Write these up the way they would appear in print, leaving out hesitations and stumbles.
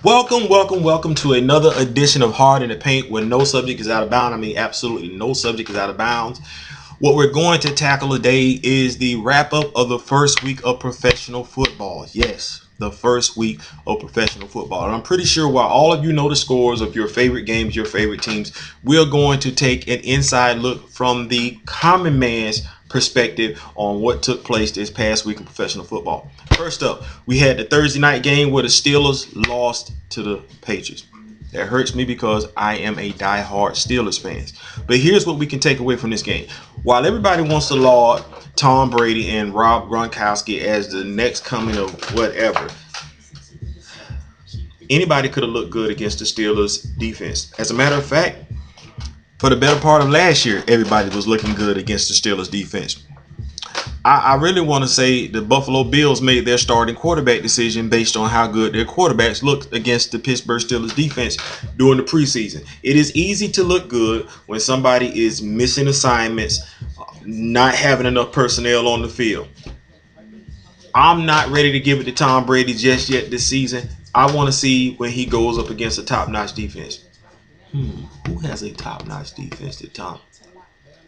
Welcome to another edition of Hard in the Paint where no subject is out of bounds. I mean, absolutely no subject is out of bounds. What we're going to tackle today is the wrap up of the first week of professional football. Yes, the first week of professional football. And I'm pretty sure while all of you know the scores of your favorite games, your favorite teams, we're going to take an inside look from the common man's perspective on what took place this past week of professional football. First up, we had the Thursday night game where the Steelers lost to the Patriots. That hurts me because I am a diehard Steelers fan. But here's what we can take away from this game. While everybody wants to laud Tom Brady and Rob Gronkowski as the next coming of whatever, anybody could have looked good against the Steelers defense. As a matter of fact, for the better part of last year, everybody was looking good against the Steelers defense. I really want to say the Buffalo Bills made their starting quarterback decision based on how good their quarterbacks looked against the Pittsburgh Steelers defense during the preseason. It is easy to look good when somebody is missing assignments, not having enough personnel on the field. I'm not ready to give it to Tom Brady just yet this season. I want to see when he goes up against a top-notch defense. Who has a top-notch defense to Tom?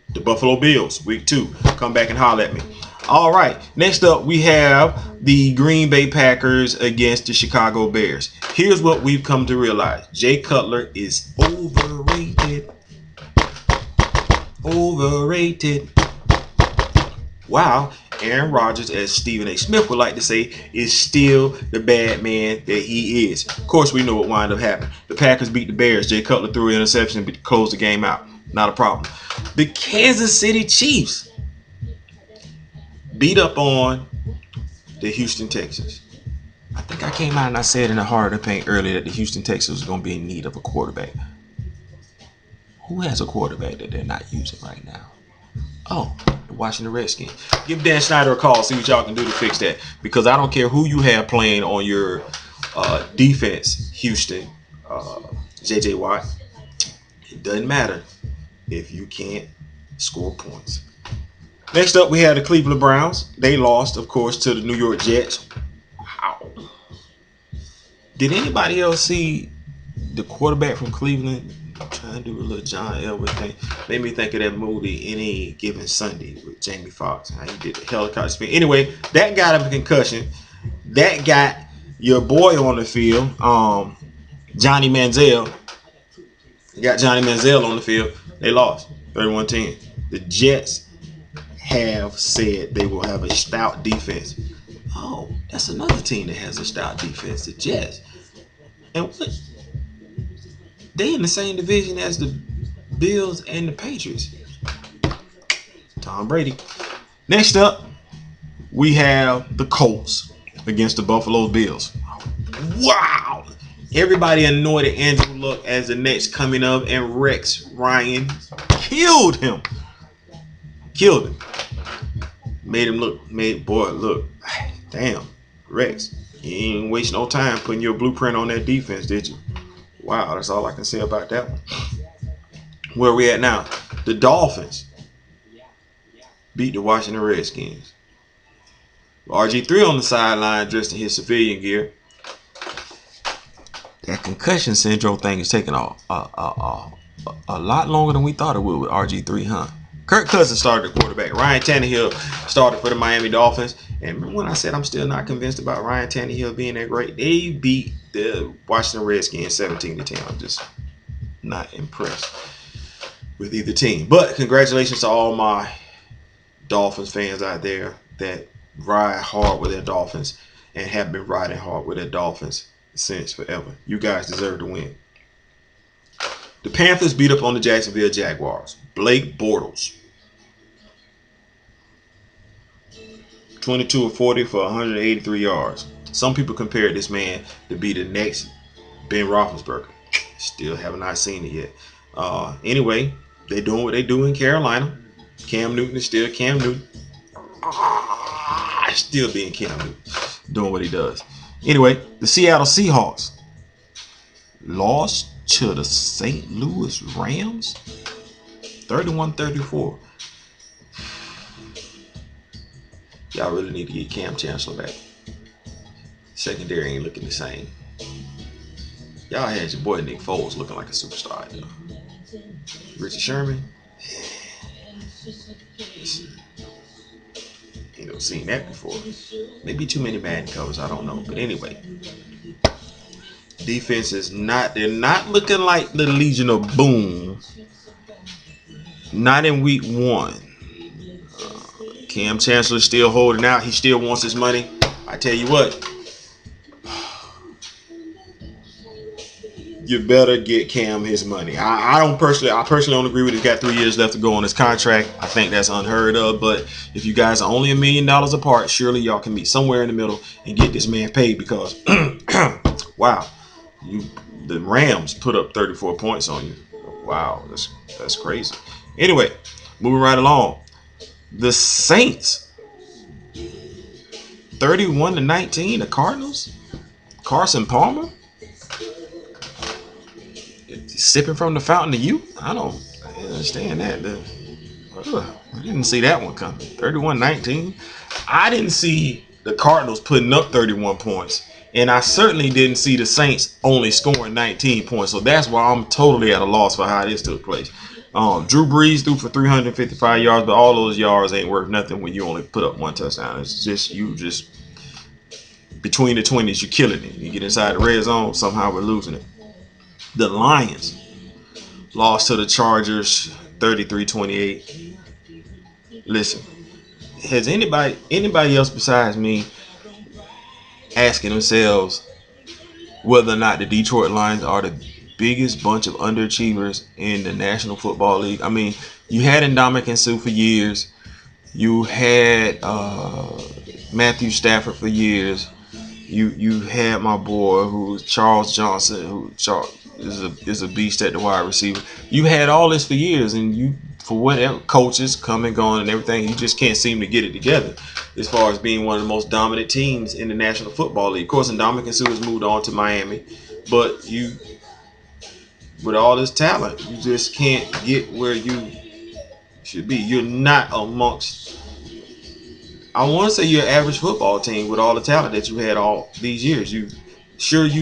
The Buffalo Bills, week 2. Come back and holler at me. All right. Next up, we have the Green Bay Packers against the Chicago Bears. Here's what we've come to realize. Jay Cutler is overrated. Overrated. Wow. Aaron Rodgers, as Stephen A. Smith would like to say, is still the bad man that he is. Of course, we know what wound up happening. The Packers beat the Bears. Jay Cutler threw an interception and closed the game out. Not a problem. The Kansas City Chiefs beat up on the Houston Texans. I think I came out and I said in the Heart of the Paint earlier that the Houston Texans was going to be in need of a quarterback. Who has a quarterback that they're not using right now? Oh, the Washington Redskins. Give Dan Snyder a call. See what y'all can do to fix that. Because I don't care who you have playing on your defense, Houston, J.J. Watt. It doesn't matter if you can't score points. Next up, we have the Cleveland Browns. They lost, of course, to the New York Jets. Wow. Did anybody else see the quarterback from Cleveland trying to do a little John Elway thing? Made me think of that movie, Any Given Sunday, with Jamie Foxx. How he did the helicopter spin. Anyway, that got him a concussion. That got your boy on the field, Johnny Manziel. Got Johnny Manziel on the field. They lost 31-10. The Jets have said they will have a stout defense. Oh, that's another team that has a stout defense, the Jets. And what? They in the same division as the Bills and the Patriots. Tom Brady. Next up, we have the Colts against the Buffalo Bills. Wow! Everybody anointed Andrew Luck as the next coming up, and Rex Ryan killed him. Made him look. Damn, Rex, you ain't waste no time putting your blueprint on that defense, did you? Wow, that's all I can say about that one. Where are we at now? The Dolphins beat the Washington Redskins. RG3 on the sideline dressed in his civilian gear. That concussion syndrome thing is taking a lot longer than we thought it would with RG3, huh? Kirk Cousins started the quarterback. Ryan Tannehill started for the Miami Dolphins. And remember when I said I'm still not convinced about Ryan Tannehill being that great? They beat the Washington Redskins 17-10. I'm just not impressed with either team. But congratulations to all my Dolphins fans out there that ride hard with their Dolphins and have been riding hard with their Dolphins since forever. You guys deserve to win. The Panthers beat up on the Jacksonville Jaguars. Blake Bortles, 22 of 40 for 183 yards. Some people compare this man to be the next Ben Roethlisberger. Still have not seen it yet. Anyway, they're doing what they do in Carolina. Cam Newton is still Cam Newton. Still being Cam Newton. Doing what he does. Anyway, the Seattle Seahawks lost to the St. Louis Rams 31-34. Y'all really need to get Kam Chancellor back. Secondary ain't looking the same. Y'all had your boy Nick Foles looking like a superstar. You know? Richard Sherman. You know, seen that before. Maybe too many bad covers. I don't know. But anyway, defense is not. They're not looking like the Legion of Boom. Not in week 1. Kam Chancellor still holding out. He still wants his money. I tell you what. You better get Cam his money. I personally don't agree with it. He's got 3 years left to go on his contract. I think that's unheard of. But if you guys are only $1 million apart, surely y'all can meet somewhere in the middle and get this man paid because, wow, the Rams put up 34 points on you. Wow, that's crazy. Anyway, moving right along. The Saints, 31-19. The Cardinals. Carson Palmer. Sipping from the fountain of youth? I don't understand that. I didn't see that one coming. 31-19. I didn't see the Cardinals putting up 31 points. And I certainly didn't see the Saints only scoring 19 points. So that's why I'm totally at a loss for how this took place. Drew Brees threw for 355 yards, but all those yards ain't worth nothing when you only put up 1 touchdown. It's just between the 20s, you're killing it. You get inside the red zone, somehow we're losing it. The Lions lost to the Chargers 33-28. Listen, has anybody else besides me asking themselves whether or not the Detroit Lions are the biggest bunch of underachievers in the National Football League? I mean, you had Ndamukong Suh for years. You had Matthew Stafford for years. You had my boy who's Charles Johnson, who is a beast at the wide receiver. You had all this for years, and you, for whatever, coaches come and gone and everything, you just can't seem to get it together as far as being one of the most dominant teams in the National Football League. Of course, Ndamukong Suh has moved on to Miami, but you, with all this talent, you just can't get where you should be. You're not amongst, I want to say you're an average football team with all the talent that you had all these years. You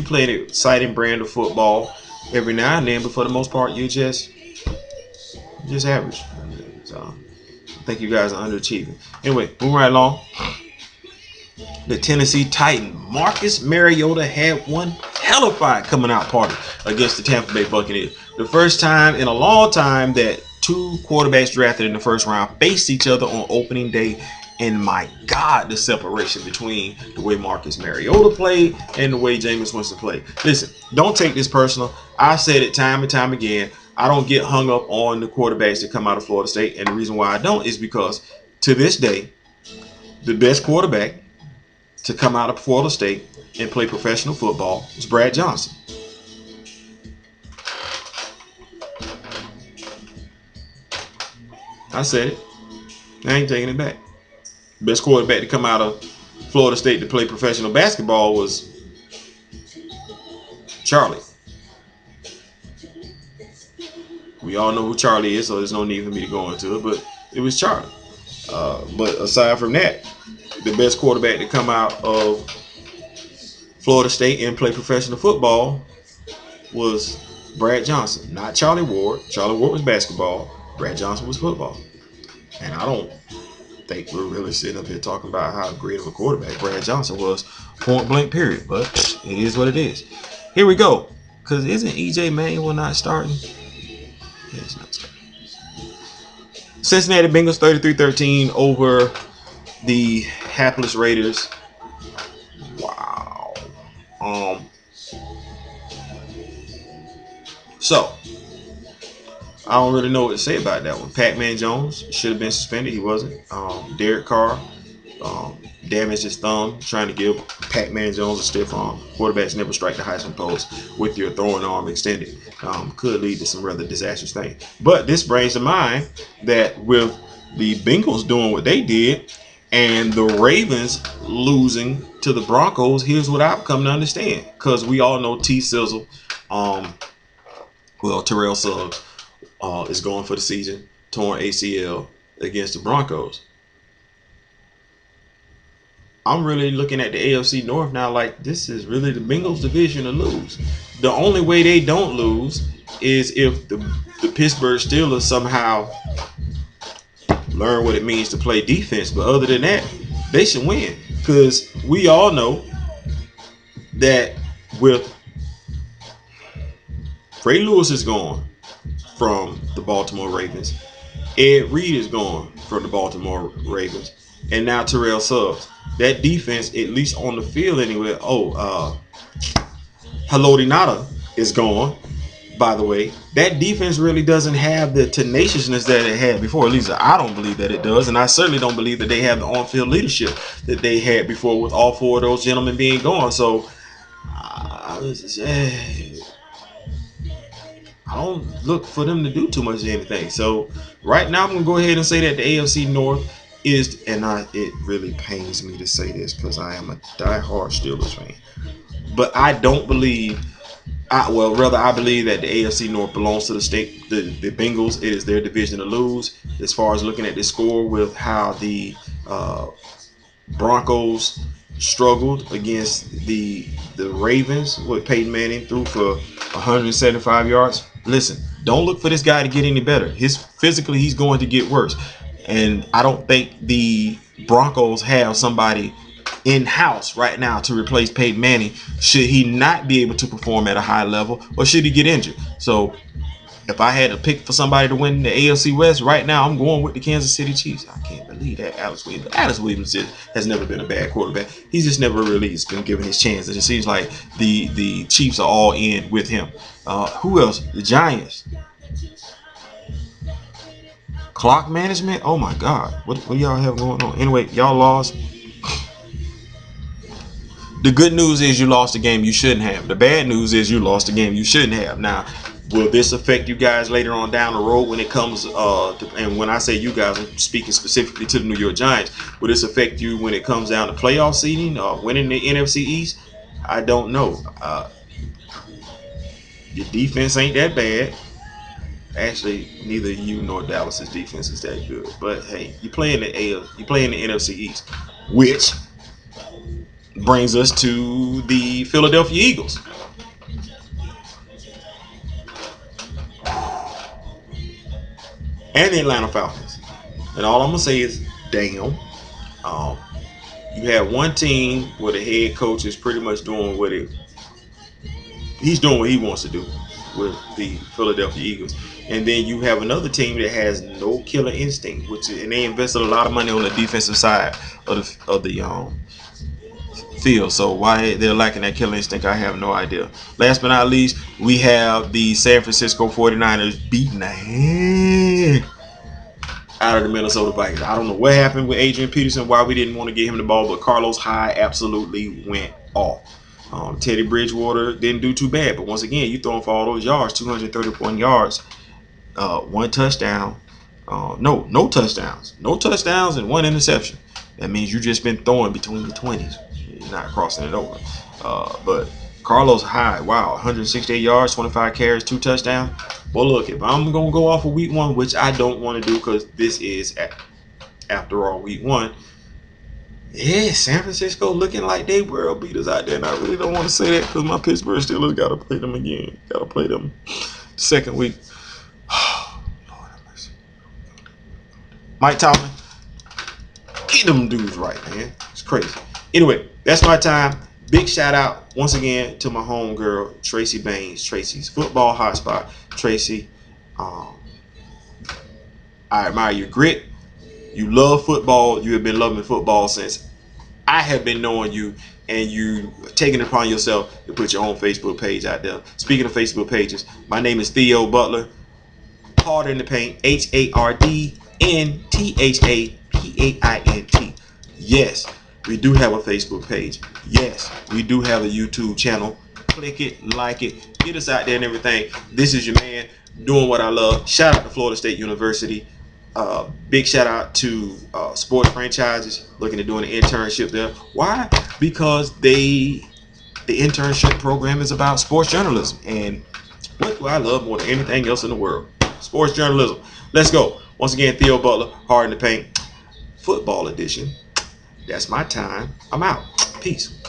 played an exciting brand of football every now and then, but for the most part, you're just average. So I think you guys are underachieving. Anyway, moving right along. The Tennessee Titan Marcus Mariota had one hell of a fight coming out party against the Tampa Bay Buccaneers. The first time in a long time that 2 quarterbacks drafted in the first round faced each other on opening day. And my God, the separation between the way Marcus Mariota played and the way Jameis Winston played. Listen, don't take this personal. I said it time and time again. I don't get hung up on the quarterbacks that come out of Florida State. And the reason why I don't is because to this day, the best quarterback to come out of Florida State and play professional football is Brad Johnson. I said it. I ain't taking it back. Best quarterback to come out of Florida State to play professional basketball was Charlie. We all know who Charlie is, so there's no need for me to go into it, but it was Charlie. But aside from that, the best quarterback to come out of Florida State and play professional football was Brad Johnson, not Charlie Ward. Charlie Ward was basketball. Brad Johnson was football. And I don't think we're really sitting up here talking about how great of a quarterback Brad Johnson was, point blank period. But it is what it is. Here we go. Because isn't EJ Manuel not starting? Yeah, he's not starting. Cincinnati Bengals 33-13 over the hapless Raiders. Wow. So I don't really know what to say about that one. Pac-Man Jones should have been suspended. He wasn't. Derek Carr damaged his thumb trying to give Pac-Man Jones a stiff arm. Quarterbacks never strike the Heisman post with your throwing arm extended. Could lead to some rather disastrous things. But this brings to mind that with the Bengals doing what they did and the Ravens losing to the Broncos, here's what I've come to understand. Because we all know T-Sizzle, Terrell Suggs, is going for the season, torn ACL against the Broncos. I'm really looking at the AFC North now like this is really the Bengals division to lose. The only way they don't lose is if the Pittsburgh Steelers somehow learn what it means to play defense. But other than that, they should win. Because we all know that with Ray Lewis is gone from the Baltimore Ravens. Ed Reed is gone from the Baltimore Ravens. And now Terrell Suggs. That defense, at least on the field anyway. Haloti Ngata is gone, by the way. That defense really doesn't have the tenaciousness that it had before. At least I don't believe that it does. And I certainly don't believe that they have the on-field leadership that they had before with all four of those gentlemen being gone. So, I don't look for them to do too much of anything. So right now I'm going to go ahead and say that the AFC North is, and it really pains me to say this because I am a diehard Steelers fan. But I don't believe, I believe that the AFC North belongs to the Bengals. It is their division to lose. As far as looking at the score with how the Broncos struggled against the Ravens with Peyton Manning threw for 175 yards. Listen, don't look for this guy to get any better. Physically, he's going to get worse. And I don't think the Broncos have somebody in-house right now to replace Peyton Manning should he not be able to perform at a high level or should he get injured. So if I had to pick for somebody to win the AFC West right now, I'm going with the Kansas City Chiefs. I can't believe that Alex Williams has never been a bad quarterback. He's just never really been given his chance. It just seems like the Chiefs are all in with him. Who else? The Giants. Clock management? Oh my God. What do y'all have going on? Anyway, y'all lost. The good news is you lost a game you shouldn't have. The bad news is you lost a game you shouldn't have. Now, will this affect you guys later on down the road when it comes and when I say you guys, I'm speaking specifically to the New York Giants. Will this affect you when it comes down to playoff seeding or winning the NFC East? I don't know. Your defense ain't that bad. Actually, neither you nor Dallas's defense is that good. But hey, you play in the NFC East, which brings us to the Philadelphia Eagles. And the Atlanta Falcons. And all I'm gonna say is, damn. You have one team where the head coach is pretty much doing he's doing what he wants to do with the Philadelphia Eagles. And then you have another team that has no killer instinct, and they invested a lot of money on the defensive side of the field. So why they're lacking that killer instinct, I have no idea. Last but not least, we have the San Francisco 49ers beating the heck out of the Minnesota Vikings. I don't know what happened with Adrian Peterson, why we didn't want to get him the ball, but Carlos Hyde absolutely went off. Teddy Bridgewater didn't do too bad, but once again, you throwing for all those yards, 231 yards, one touchdown, no touchdowns and one interception. That means you just been throwing between the 20s. You're not crossing it over. But Carlos Hyde, wow, 168 yards, 25 carries, 2 touchdowns. Well, look, if I'm going to go off of week 1, which I don't want to do because this is, after all, week 1, yeah, San Francisco looking like they world beaters out there. And I really don't want to say that because my Pittsburgh Steelers got to play them again. Got to play them second week. Lord have mercy. Mike Tomlin, get them dudes right, man. It's crazy. Anyway, that's my time. Big shout out once again to my homegirl, Tracy Baines. Tracy's football hotspot. Tracy, I admire your grit. You love football. You have been loving football since I have been knowing you, and you taking it upon yourself to put your own Facebook page out there. Speaking of Facebook pages, my name is Theo Butler. Hard in the Paint. HARDNTHAPAINT. Yes, we do have a Facebook page. Yes, we do have a YouTube channel. Click it, like it, get us out there and everything. This is your man doing what I love. Shout out to Florida State University. Big shout out to sports franchises looking at doing an internship there. Why? Because the internship program is about sports journalism, and what do I love more than anything else in the world? Sports journalism. Let's go. Once again, Theo Butler, Hard in the Paint, football edition. That's my time. I'm out. Peace.